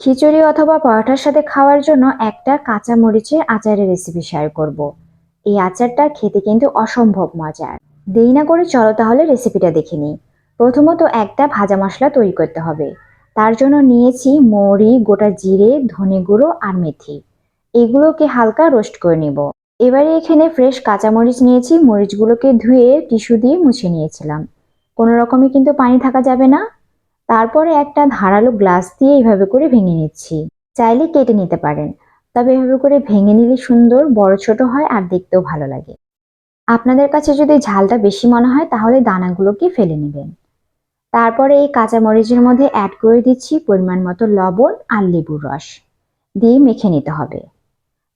খিচুড়ি অথবা পরোটার সাথে খাওয়ার জন্য একটা কাঁচা মরিচের আচারের রেসিপি শেয়ার করব। এই আচারটা খেতে কিন্তু অসম্ভব মজার। দেরি না করে চলো তাহলে রেসিপিটা দেখে নিই। প্রথমত একটা ভাজা মশলা তৈরি করতে হবে। তার জন্য নিয়েছি মৌরি, গোটা জিরে, ধনে গুঁড়ো আর মেথি। এগুলোকে হালকা রোস্ট করে নিব। এবারে এখানে ফ্রেশ কাঁচামরিচ নিয়েছি, মরিচগুলোকে ধুয়ে টিস্যু দিয়ে মুছে নিয়েছিলাম। কোনো রকমই কিন্তু পানি থাকা যাবে না। তারপরে একটা ধারালো গ্লাস দিয়ে এইভাবে করে ভেঙে নিচ্ছি। চাইলে কেটে নিতে পারেন, তবে এভাবে করে ভেঙে নিলে সুন্দর বড় ছোট হয় আর দেখতেও ভালো লাগে। আপনাদের কাছে যদি ঝালটা বেশি মনে হয় তাহলে দানাগুলোকে ফেলে নেবেন। তারপরে এই কাঁচা মরিচের মধ্যে অ্যাড করে দিচ্ছি পরিমাণ মতো লবণ আর লেবুর রস, দিয়ে মেখে নিতে হবে।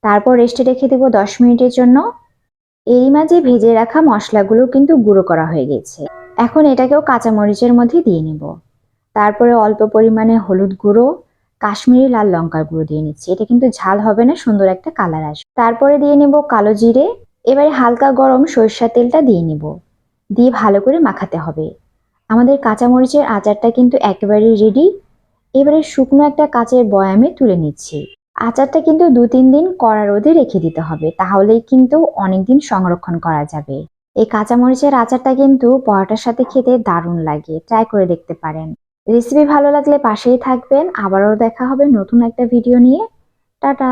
তারপর রেস্টে রেখে দেবো 10 মিনিটের জন্য। এরই মাঝে ভেজে রাখা মশলাগুলো কিন্তু গুঁড়ো করা হয়ে গেছে। এখন এটাকেও কাঁচা মরিচের মধ্যে দিয়ে নিব। তারপরে অল্প পরিমাণে হলুদ গুঁড়ো, কাশ্মীরি লাল লঙ্কার গুঁড়ো দিয়ে নিচ্ছি। এটা কিন্তু ঝাল হবে না, সুন্দর একটা কালার আসবে। তারপরে দিয়ে নেব কালো জিরে। এবারে হালকা গরম সরিষার তেলটা দিয়ে নিব, দিয়ে ভালো করে মাখাতে হবে। আমাদের কাঁচামরিচের আচারটা কিন্তু একেবারে রেডি। এবারে শুকনো একটা কাচের বয়ামে তুলে নিচ্ছি। আচারটা কিন্তু 2-3 দিন কড়া রোদে রেখে দিতে হবে, তাহলেই কিন্তু অনেকদিন সংরক্ষণ করা যাবে। এই কাঁচামরিচের আচারটা কিন্তু পরোটার সাথে খেতে দারুণ লাগে, ট্রাই করে দেখতে পারেন। রেসিপি ভালো লাগলে পাশেই থাকবেন। আবারও দেখা হবে নতুন একটা ভিডিও নিয়ে। টাটা।